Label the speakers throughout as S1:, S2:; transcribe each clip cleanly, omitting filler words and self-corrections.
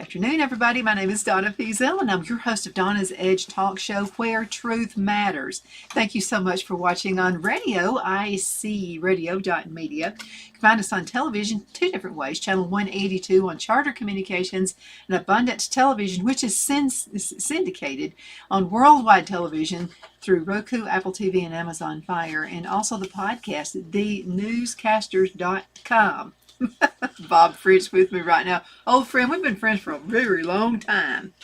S1: afternoon, everybody. My name is Donna Fiesel, and I'm your host of Donna's Edge Talk Show, where truth matters. Thank you so much for watching on radio, icradio.media. You can find us on television two different ways. Channel 182 on Charter Communications and Abundance Television, which is syndicated on worldwide television through Roku, Apple TV, and Amazon Fire, and also the podcast at thenewscasters.com. Bob Fritz with me right now. Old friend, we've been friends for a very long time.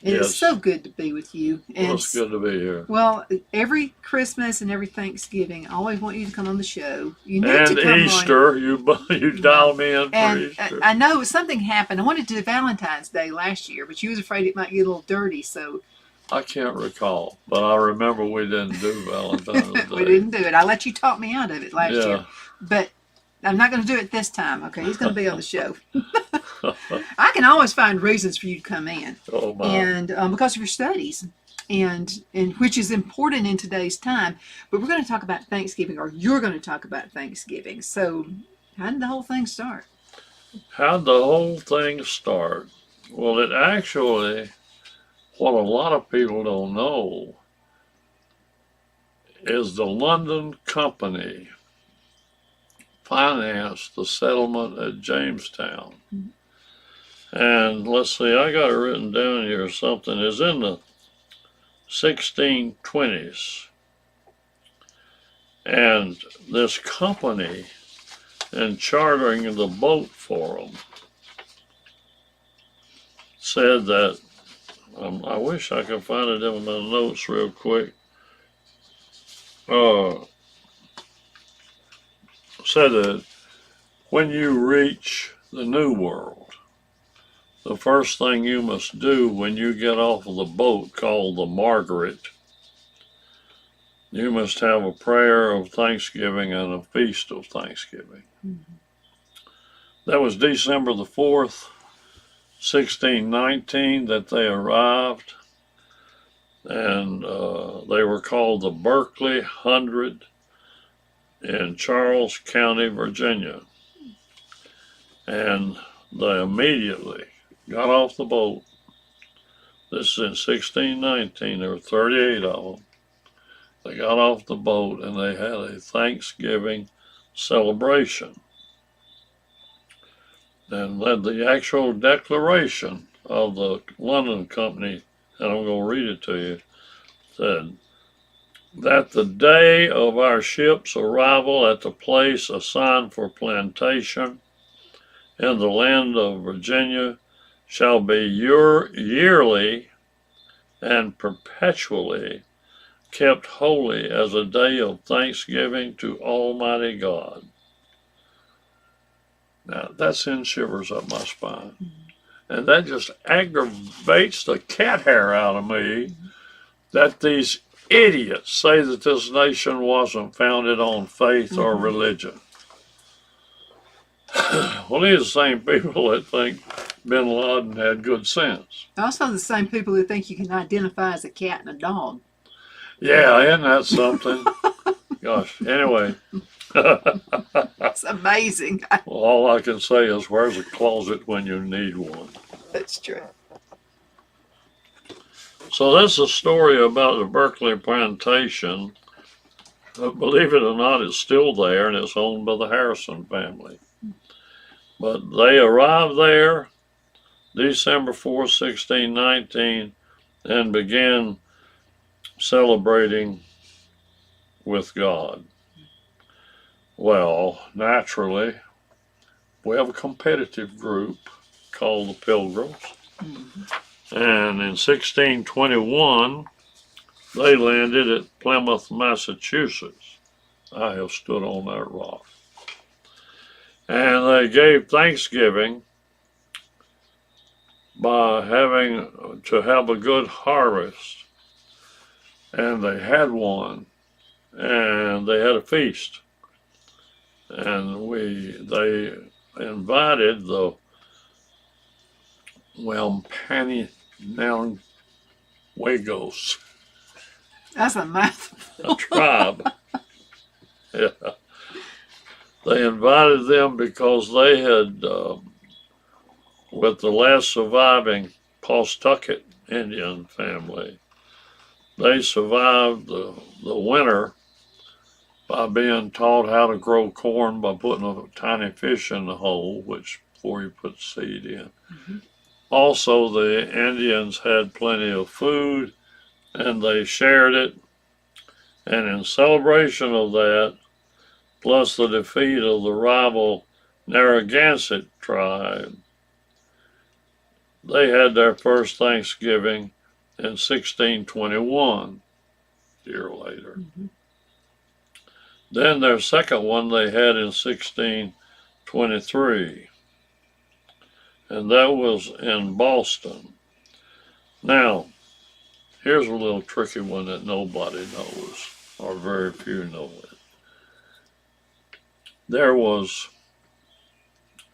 S1: And
S2: Yes.
S1: It's so good to be with you. And
S2: Well, it's good to be here.
S1: Well, every Christmas and every Thanksgiving, I always want you to come on the show. You need
S2: And
S1: to come
S2: Easter,
S1: on.
S2: you dial me in for
S1: And
S2: Easter.
S1: I know something happened. I wanted to do Valentine's Day last year, but you was afraid it might get a little dirty, so
S2: I can't recall, but I remember we didn't do Valentine's Day.
S1: we didn't do it. I let you talk me out of it last
S2: Yeah.
S1: year. But I'm not going to do it this time, okay? He's going to be on the show. I can always find reasons for you to come in.
S2: Oh my!
S1: And because of your studies, and which is important in today's time. But we're going to talk about Thanksgiving, or you're going to talk about Thanksgiving. So how did the whole thing start?
S2: How'd the whole thing start? Well, it actually, what a lot of people don't know is the London Company financed the settlement at Jamestown.
S1: Mhm.
S2: And let's see, I got it written down here. Something is in the 1620s. And this company, in chartering the boat for them, said that, I wish I could find it in my notes real quick. Said that when you reach the New World, the first thing you must do when you get off of the boat called the Margaret, you must have a prayer of thanksgiving and a feast of thanksgiving.
S1: Mm-hmm.
S2: That was December the 4th, 1619, that they arrived, and they were called the Berkeley 100 in Charles County, Virginia. And they immediately got off the boat. This is in 1619. There were 38 of them. They got off the boat and they had a Thanksgiving celebration. And led the actual declaration of the London Company, and I'm going to read it to you, said that the day of our ship's arrival at the place assigned for plantation in the land of Virginia shall be yearly and perpetually kept holy as a day of thanksgiving to Almighty God. Now, that sends shivers up my spine. And that just aggravates the cat hair out of me that these idiots say that this nation wasn't founded on faith or religion. Well, these are the same people that think bin Laden had good sense.
S1: Also, the same people who think you can identify as a cat and a dog.
S2: Yeah, isn't that something? Gosh, anyway.
S1: It's amazing.
S2: Well, all I can say is, where's a closet when you need one?
S1: That's true.
S2: So that's a story about the Berkeley plantation. Believe it or not, it's still there, and it's owned by the Harrison family. But they arrived there December 4th, 1619, and began celebrating with God. Well, naturally, we have a competitive group called the Pilgrims.
S1: Mm-hmm.
S2: And in 1621, they landed at Plymouth, Massachusetts. I have stood on that rock. And they gave Thanksgiving by having to have a good harvest. And they had one. And they had a feast. And they invited the Wampanoags,
S1: That's a mouthful.
S2: a tribe. Yeah. They invited them because they had with the last surviving Pawtucket Indian family. They survived the winter by being taught how to grow corn by putting a tiny fish in the hole, which before you put seed in.
S1: Mhm.
S2: Also, the Indians had plenty of food and they shared it. And in celebration of that, plus the defeat of the rival Narragansett tribe, they had their first Thanksgiving in 1621, a year later.
S1: Mhm.
S2: Then their second one they had in 1623, and that was in Boston. Now, here's a little tricky one that nobody knows, or very few know it. There was,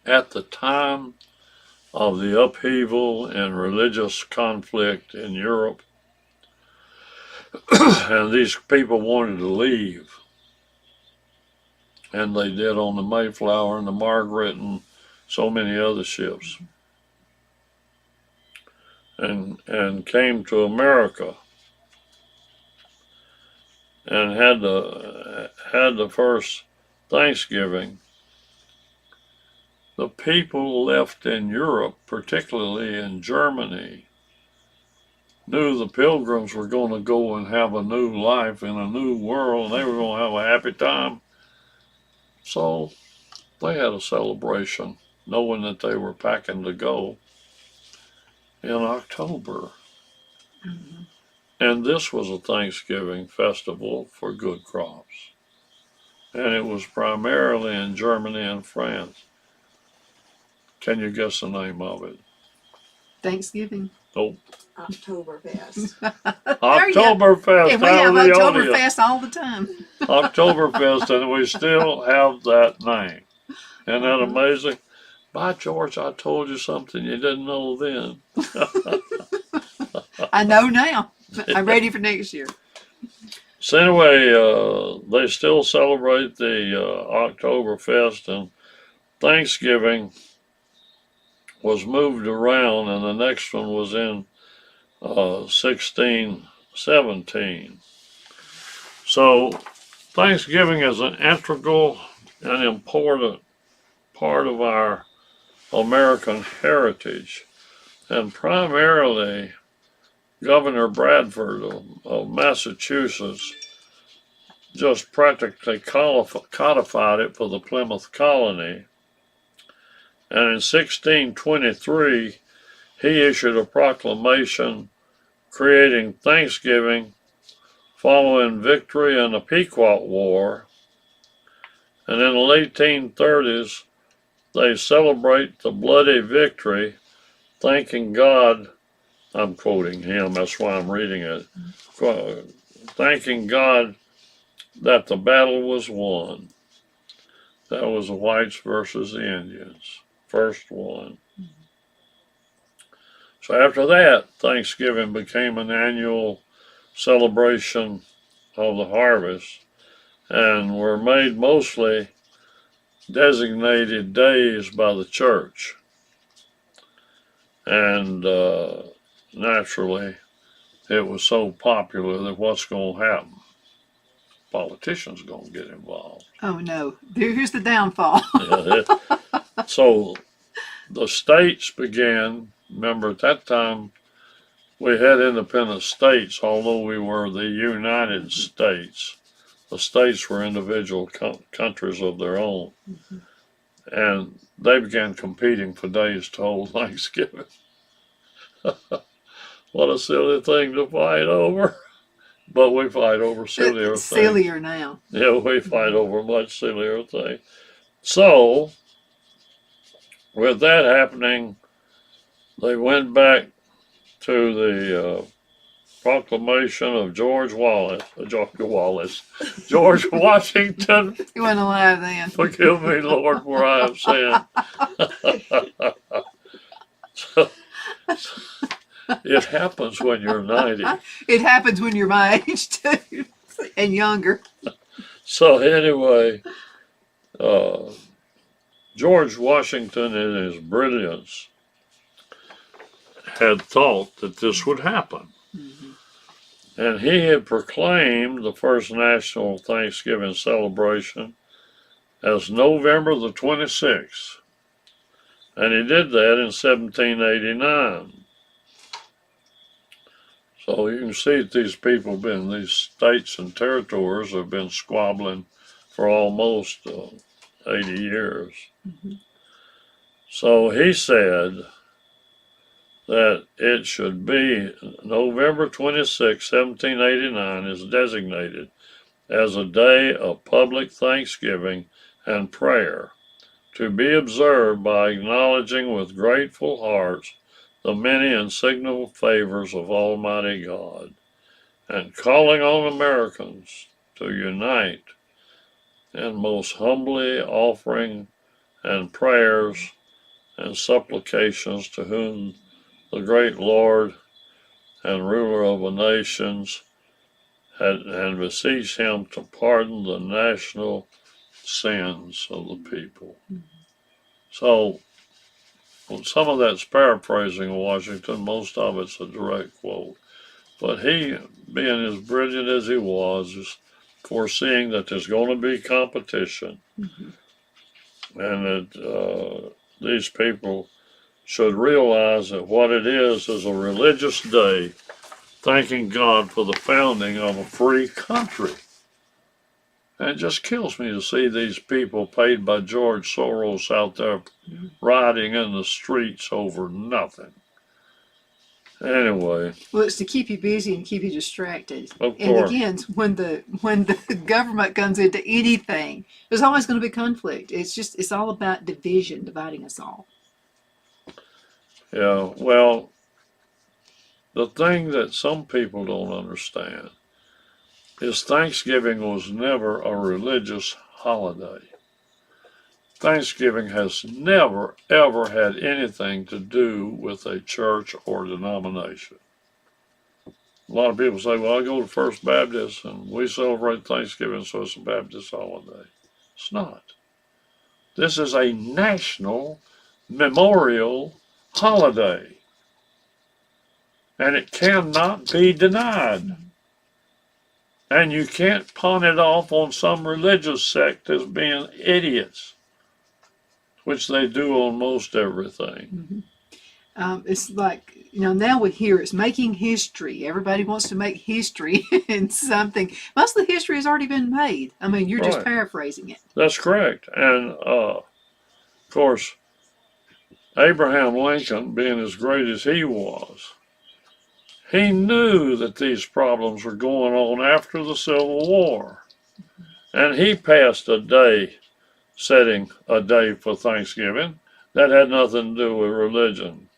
S2: at the time of the upheaval and religious conflict in Europe, and these people wanted to leave, and they did on the Mayflower and the Margaret and so many other ships, and came to America and had the first Thanksgiving. The people left in Europe, particularly in Germany, knew the Pilgrims were going to go and have a new life in a new world, and they were going to have a happy time. So they had a celebration, knowing that they were packing to go in October.
S1: Mhm.
S2: And this was a Thanksgiving festival for good crops. And it was primarily in Germany and France. Can you guess the name of it?
S1: Thanksgiving.
S2: Nope.
S3: Oktoberfest.
S1: There you go.
S2: Oktoberfest.
S1: Yeah, we have
S2: Hallelujah.
S1: Oktoberfest all the time.
S2: Oktoberfest, and we still have that name. Isn't that
S1: Mhm.
S2: amazing? By George, I told you something you didn't know then.
S1: I know now. I'm ready for next year.
S2: So anyway, they still celebrate the Oktoberfest, and Thanksgiving was moved around, and the next one was in 1617. So Thanksgiving is an integral and important part of our American heritage, and primarily Governor Bradford of Massachusetts just practically codified it for the Plymouth colony. And in 1623, he issued a proclamation creating Thanksgiving following victory in the Pequot War. And in the late 1830s, they celebrate the bloody victory, thanking God. I'm quoting him, that's why I'm reading it. Thanking God that the battle was won. That was the whites versus the Indians, first one. So after that, Thanksgiving became an annual celebration of the harvest, and were made mostly designated days by the church. And naturally, it was so popular that what's going to happen? Politicians going to get involved.
S1: Oh no, here's the downfall.
S2: So the states began. Remember, at that time, we had independent states, although we were the United States. The states were individual countries of their own.
S1: Mhm.
S2: And they began competing for days to hold Thanksgiving. What a silly thing to fight over. But we fight over sillier
S1: It's
S2: things.
S1: sillier now.
S2: Yeah, we fight over much sillier things. So, with that happening, they went back to the proclamation of George Washington.
S1: He wasn't alive then.
S2: Forgive me, Lord, for I have sinned. So, it happens when you're 90.
S1: It happens when you're my age too, and younger.
S2: So anyway, George Washington, in his brilliance, had thought that this would happen. And he had proclaimed the first national Thanksgiving celebration as November the 26th. And he did that in 1789. So you can see that these people these states and territories have been squabbling for almost 80 years. So he said that it should be November 26, 1789 is designated as a day of public thanksgiving and prayer, to be observed by acknowledging with grateful hearts the many and signal favors of Almighty God, and calling on Americans to unite in most humbly offering and prayers and supplications to whom the great Lord and ruler of the nations and beseech him to pardon the national sins of the people. So some of that's paraphrasing Washington, most of it's a direct quote. But he, being as brilliant as he was, is foreseeing that there's going to be competition, and that these people should realize that what it is a religious day, thanking God for the founding of a free country. And it just kills me to see these people paid by George Soros out there rioting in the streets over nothing. Anyway.
S1: Well, it's to keep you busy and keep you distracted.
S2: Of
S1: And
S2: course.
S1: again, when the government comes into anything, there's always going to be conflict. It's all about division, dividing us all.
S2: Yeah, well, the thing that some people don't understand is Thanksgiving was never a religious holiday. Thanksgiving has never, ever had anything to do with a church or denomination. A lot of people say, well, I go to First Baptist and we celebrate Thanksgiving, so it's a Baptist holiday. It's not. This is a national memorial holiday, and it cannot be denied. And you can't pawn it off on some religious sect as being idiots, which they do on most everything.
S1: It's like, now we hear it's making history. Everybody wants to make history in something. Most of the history has already been made. I mean, you're just
S2: Right.
S1: paraphrasing it.
S2: That's correct. And of course, Abraham Lincoln, being as great as he was, he knew that these problems were going on after the Civil War. And he passed a day, setting a day for Thanksgiving that had nothing to do with religion.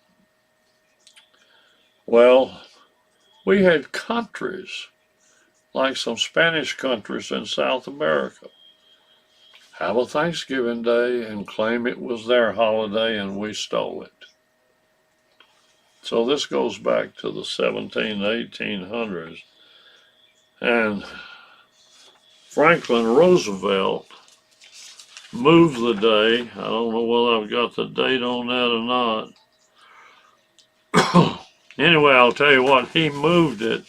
S2: Well, we had countries, like some Spanish countries in South America, have a Thanksgiving Day and claim it was their holiday and we stole it. So this goes back to the 1800s. And Franklin Roosevelt moved the day. I don't know whether I've got the date on that or not. Anyway, I'll tell you what, he moved it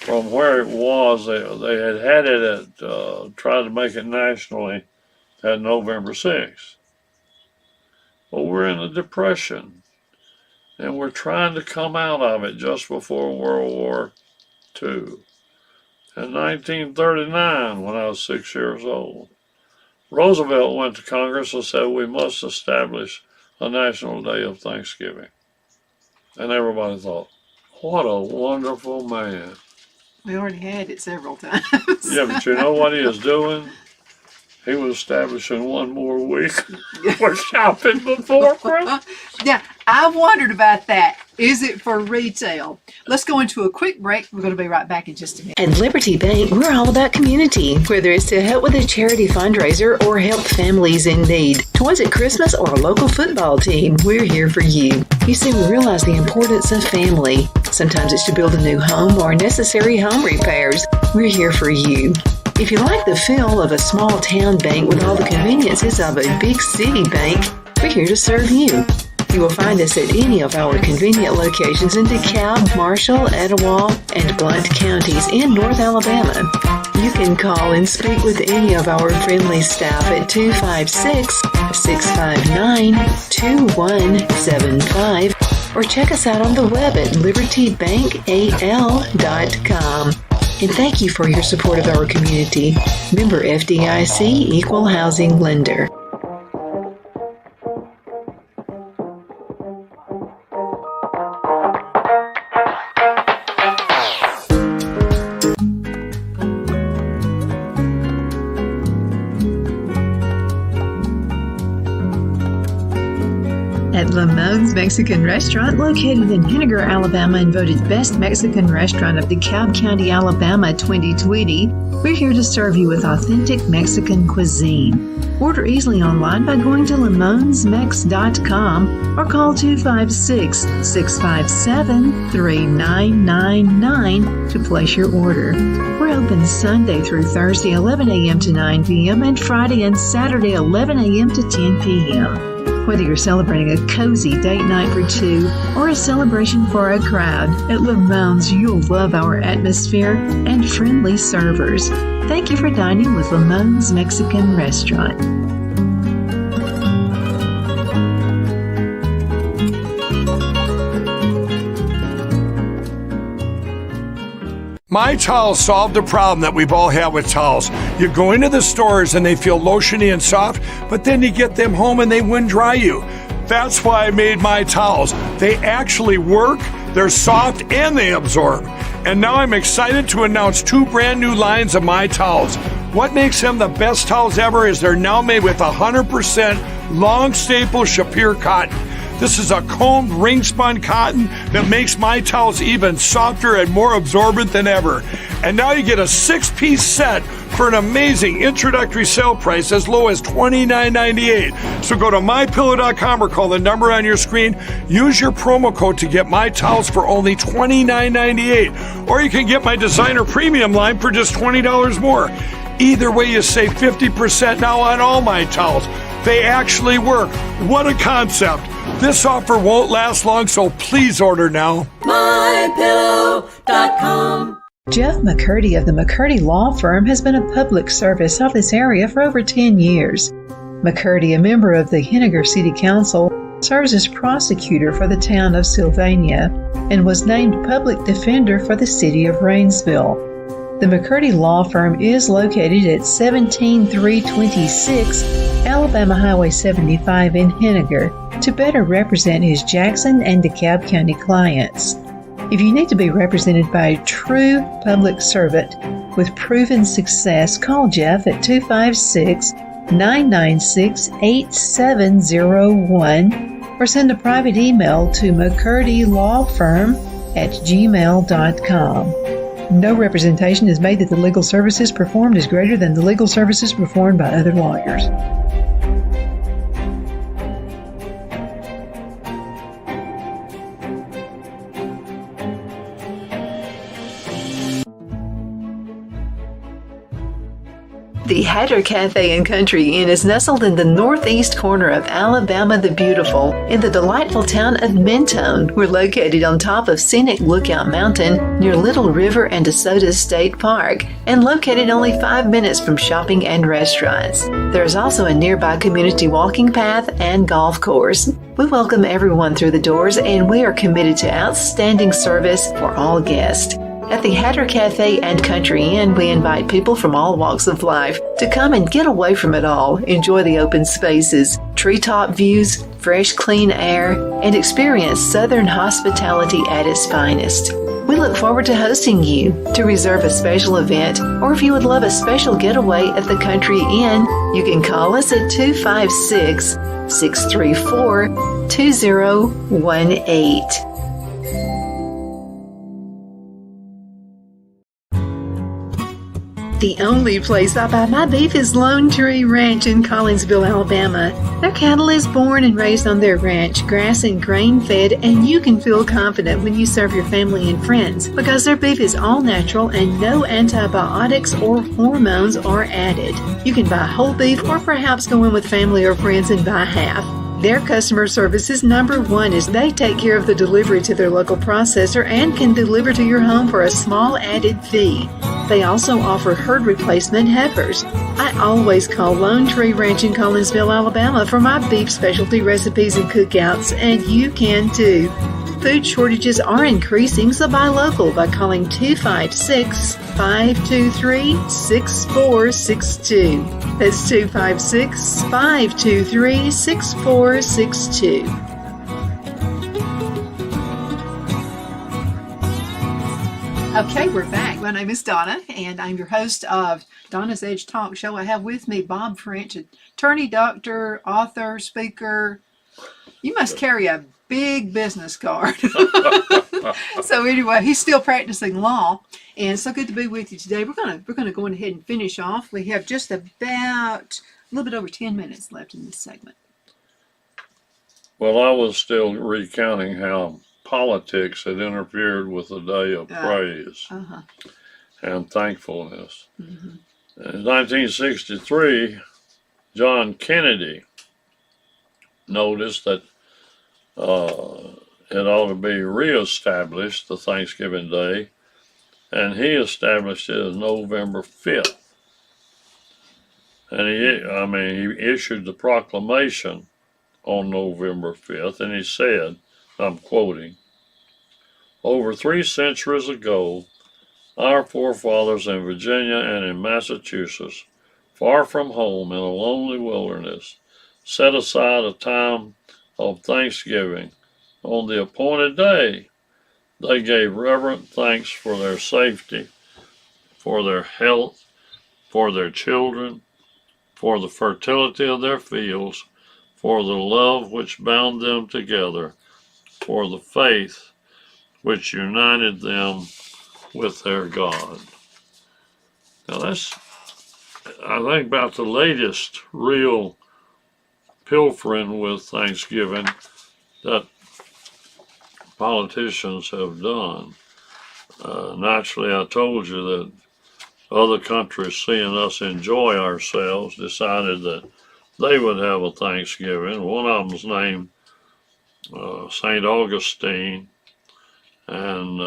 S2: from where it was. They had it at, tried to make it nationally at November 6th. But we're in a depression. And we're trying to come out of it just before World War II. In 1939, when I was 6 years old, Roosevelt went to Congress and said we must establish a national day of Thanksgiving. And everybody thought, what a wonderful man.
S1: We already had it several times.
S2: Yeah, but you know what he is doing? He was establishing one more week for shopping before Christmas.
S1: Yeah, I wondered about that. Is it for retail? Let's go into a quick break. We're going to be right back in just a minute.
S4: At Liberty Bank, we're all about community. Whether it's to help with a charity fundraiser or help families in need, toys at Christmas or a local football team, we're here for you. You see, we realize the importance of family. Sometimes it's to build a new home or necessary home repairs. We're here for you. If you like the feel of a small town bank with all the conveniences of a big city bank, we're here to serve you. You will find us at any of our convenient locations in DeKalb, Marshall, Etowah, and Blount counties in North Alabama. You can call and speak with any of our friendly staff at 256-659-2175 or check us out on the web at libertybankal.com. And thank you for your support of our community. Member FDIC Equal Housing Lender.
S1: At Lamone's Mexican Restaurant, located in Henniger, Alabama, and voted Best Mexican Restaurant of DeKalb County, Alabama 2020, we're here to serve you with authentic Mexican cuisine. Order easily online by going to lamonsmex.com or call 256-657-3999 to place your order. We're open Sunday through Thursday 11 a.m. to 9 p.m. and Friday and Saturday 11 a.m. to 10 p.m. Whether you're celebrating a cozy date night for two or a celebration for a crowd, at Lamone's you'll love our atmosphere and friendly servers. Thank you for dining with Lamone's Mexican Restaurant.
S5: My Towels solved a problem that we've all had with towels. You go into the stores and they feel lotiony and soft, but then you get them home and they wind dry you. That's why I made My Towels. They actually work, they're soft, and they absorb. And now I'm excited to announce 2 brand new lines of My Towels. What makes them the best towels ever is they're now made with 100% long staple Shapir cotton. This is a combed ring-spun cotton that makes My Towels even softer and more absorbent than ever. And now you get a 6-piece set for an amazing introductory sale price as low as $29.98. So go to MyPillow.com or call the number on your screen. Use your promo code to get My Towels for only $29.98. Or you can get my designer premium line for just $20 more. Either way, you save 50% now on all My Towels. They actually work. What a concept. This offer won't last long, so please order now.
S3: MyPillow.com.
S1: Jeff McCurdy of the McCurdy Law Firm has been a public service of this area for over 10 years. McCurdy, a member of the Henniger City Council, serves as prosecutor for the town of Sylvania and was named public defender for the city of Rainsville. The McCurdy Law Firm is located at 17326 Alabama Highway 75 in Henniger to better represent his Jackson and DeKalb County clients. If you need to be represented by a true public servant with proven success, call Jeff at 256-996-8701 or send a private email to mccurdylawfirm@gmail.com. No representation is made that the legal services performed is greater than the legal services performed by other lawyers. The Hatter Cafe and Country Inn is nestled in the northeast corner of Alabama the Beautiful in the delightful town of Mentone. We're located on top of scenic Lookout Mountain near Little River and DeSoto State Park and located only 5 minutes from shopping and restaurants. There is also a nearby community walking path and golf course. We welcome everyone through the doors and we are committed to outstanding service for all guests. At the Hatter Cafe and Country Inn, we invite people from all walks of life to come and get away from it all, enjoy the open spaces, treetop views, fresh, clean air, and experience Southern hospitality at its finest. We look forward to hosting you. To reserve a special event, or if you would love a special getaway at the Country Inn, you can call us at 256-634-2018. The only place I buy my beef is Lone Tree Ranch in Collinsville, Alabama. Their cattle is born and raised on their ranch, grass and grain fed, and you can feel confident when you serve your family and friends because their beef is all natural and no antibiotics or hormones are added. You can buy whole beef or perhaps go in with family or friends and buy half.
S4: Their customer service is #1 as they take care of the delivery to their local processor and can deliver to your home for a small added fee. They also offer herd replacement heifers. I always call Lone Tree Ranch in Collinsville, Alabama for my beef specialty recipes and cookouts, and you can too. Food shortages are increasing, so buy local by calling 256-523-6462. That's 256-523-6462.
S1: Okay, we're back. My name is Donna, and I'm your host of Donna's Edge Talk Show. I have with me Bob French, attorney, doctor, author, speaker. You must carry a big business card. So anyway, he's still practicing law, and it's so good to be with you today. We're gonna go ahead and finish off. We have just about a little bit over 10 minutes left in this segment.
S2: Well, I was still recounting how politics had interfered with the day of praise and thankfulness. In 1963, John Kennedy noticed that it ought to be reestablished, the Thanksgiving Day, and he established it as November 5th. And he issued the proclamation on November 5th, and he said, I'm quoting, "Over 3 centuries ago, our forefathers in Virginia and in Massachusetts, far from home in a lonely wilderness, set aside a time of thanksgiving. On the appointed day, they gave reverent thanks for their safety, for their health, for their children, for the fertility of their fields, for the love which bound them together, for the faith which united them with their God." Now that's, I think, about the latest real pilfering with Thanksgiving that politicians have done. Naturally, I told you that other countries, seeing us enjoy ourselves, decided that they would have a Thanksgiving. One of them's named St. Augustine, and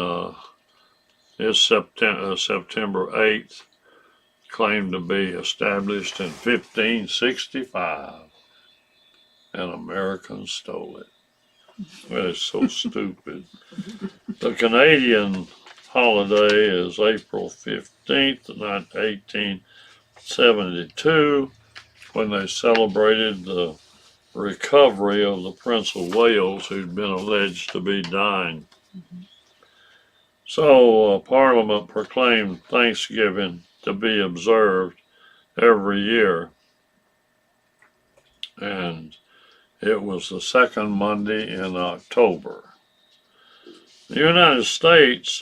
S2: it's September 8th, claimed to be established in 1565, and Americans stole it. Well, it's so stupid. The Canadian holiday is April 15th, 1872, when they celebrated the recovery of the Prince of Wales, who'd been alleged to be dying. So Parliament proclaimed Thanksgiving to be observed every year, and it was the second Monday in October. The United States,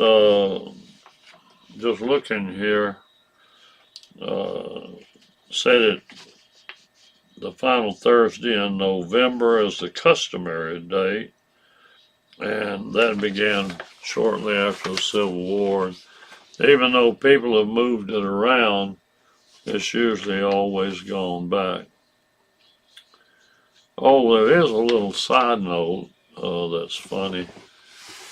S2: just looking here, said it the final Thursday in November is the customary date, and that began shortly after the Civil War. Even though people have moved it around, it's usually always gone back. Oh, there is a little side note that's funny.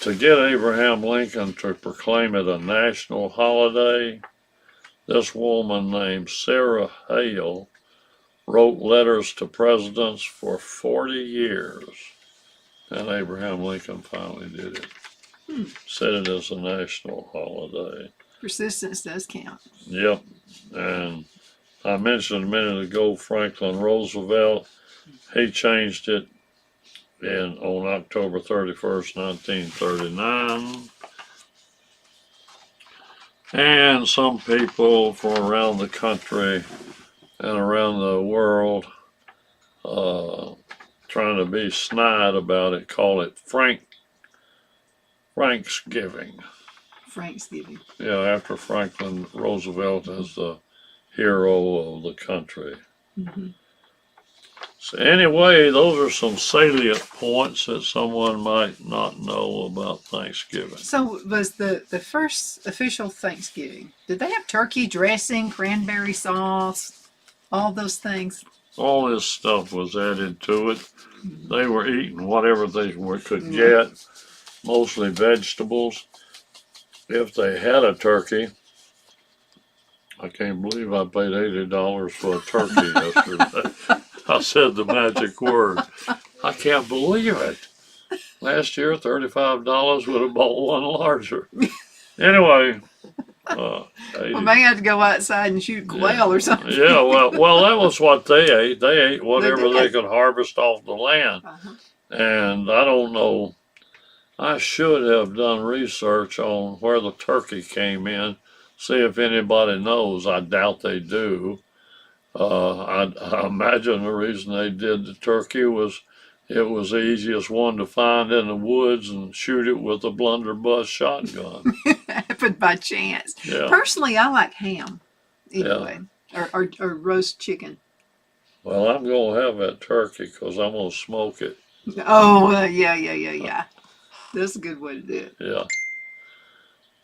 S2: To get Abraham Lincoln to proclaim it a national holiday, this woman named Sarah Hale wrote letters to presidents for 40 years, and Abraham Lincoln finally did it. Set it as a national holiday.
S1: Persistence does count.
S2: Yep, and I mentioned a minute ago Franklin Roosevelt. He changed it on October 31st, 1939. And some people from around the country and around the world trying to be snide about it call it Franksgiving.
S1: Franksgiving.
S2: Yeah, after Franklin Roosevelt as the hero of the country. So anyway, those are some salient points that someone might not know about Thanksgiving.
S1: So was the first official Thanksgiving, did they have turkey dressing, cranberry sauce, all those things?
S2: all this stuff was added to it. They were eating whatever they could get, mostly vegetables. If they had a turkey, I can't believe I paid $80 for a turkey yesterday. I said the magic word. I can't believe it. Last year, $35 would have bought one larger. Anyway,
S1: We may have to go outside and shoot quail or something.
S2: yeah, well, that was what they ate. They ate whatever
S1: They
S2: they
S1: did.
S2: could harvest off the land.
S1: Uh-huh.
S2: And I don't know. I should have done research on where the turkey came in, see if anybody knows. I doubt they do. I imagine the reason they did the turkey was it was the easiest one to find in the woods and shoot it with a blunderbuss shotgun.
S1: Happened by chance.
S2: Yeah.
S1: Personally, I like ham. Anyway, or roast chicken.
S2: Well, I'm going to have that turkey because I'm going to smoke it.
S1: Oh, yeah. That's a good way to do it.
S2: Yeah.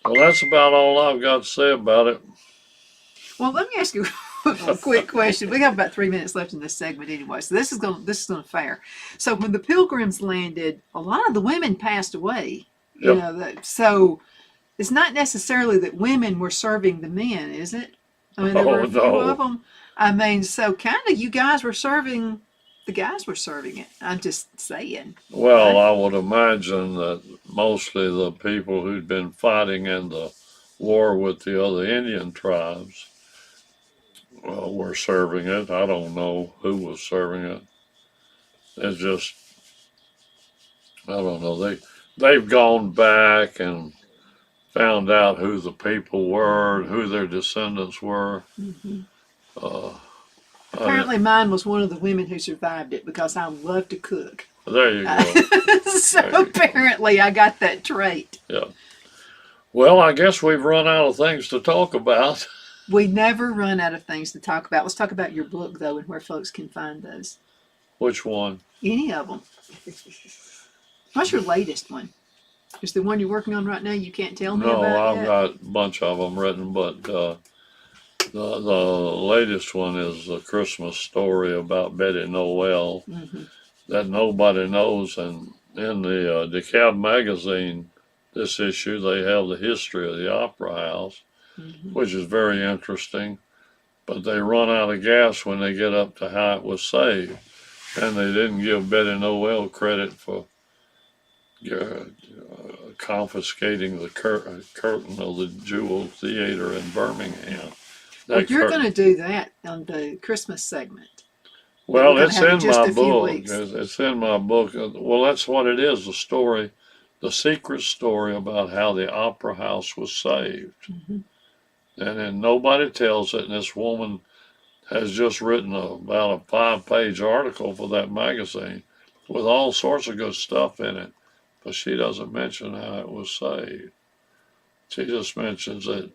S2: Well, that's about all I've got to say about it.
S1: Well, let me ask you a quick question. We have about 3 minutes left in this segment anyway, so this is going fair. So when the Pilgrims landed, a lot of the women passed away. You
S2: Yep.
S1: know, so it's not necessarily that women were serving the men, is it? I mean, there were a few
S2: no.
S1: of them. I mean, so kind of you guys were serving. The guys were serving it. I'm just saying.
S2: Well, I would imagine that mostly the people who'd been fighting in the war with the other Indian tribes were serving it. I don't know who was serving it. It's just, I don't know. They've gone back and found out who the people were, who their descendants were.
S1: Mm-hmm.
S2: Uh,
S1: Apparently, mine was one of the women who survived it because I love to cook.
S2: there you go.
S1: So apparently, I got that trait.
S2: Yeah. Well, I guess we've run out of things to talk about.
S1: We never run out of things to talk about. Let's talk about your book, though, and where folks can find those.
S2: Which one?
S1: Any of them. What's your latest one? Is the one you're working on right now you can't tell me
S2: No,
S1: about
S2: I've
S1: yet?
S2: got a bunch of them written, but the latest one is a Christmas story about Betty Noel
S1: Mm-hmm.
S2: that nobody knows. And in the DeKalb magazine, this issue, they have the history of the Opera House,
S1: Mm-hmm.
S2: which is very interesting. But they run out of gas when they get up to how it was saved. And they didn't give Betty Noel credit for confiscating the curtain of the Jewel Theater in Birmingham.
S1: Well,
S2: That
S1: you're
S2: curtain-
S1: going to do that on the Christmas segment.
S2: Well,
S1: We're gonna
S2: it's
S1: have it
S2: in
S1: just
S2: my
S1: a few
S2: book.
S1: weeks.
S2: It's in my book. Well, that's what it is, the story, the secret story about how the Opera House was saved.
S1: Mhm.
S2: And then nobody tells it, and this woman has just written about a 5-page article for that magazine with all sorts of good stuff in it, but she doesn't mention how it was saved. She just mentions that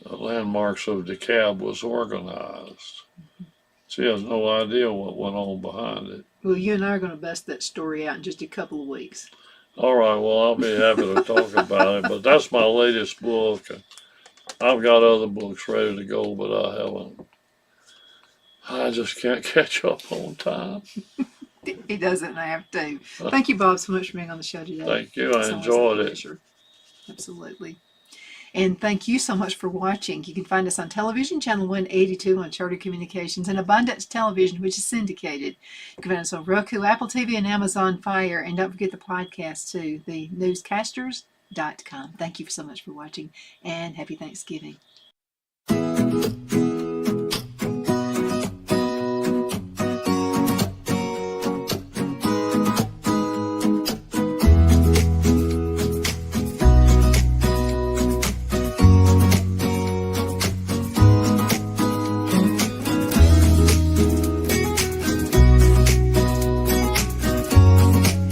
S2: Landmarks of DeKalb was organized. She has no idea what went on behind it.
S1: Well, you and I are going to bust that story out in just a couple of weeks.
S2: All right, well, I'll be happy to talk about it, but that's my latest book. I've got other books ready to go, but I haven't. I just can't catch up on time.
S1: He doesn't have to. Thank you, Bob, so much for being on the show today.
S2: Thank you. I
S1: It's always a
S2: enjoyed it.
S1: pleasure. Absolutely. And thank you so much for watching. You can find us on television, channel 182 on Charter Communications, and Abundance Television, which is syndicated. You can find us on Roku, Apple TV, and Amazon Fire. And don't forget the podcast, too, the newscasters.com. Thank you so much for watching, and happy Thanksgiving.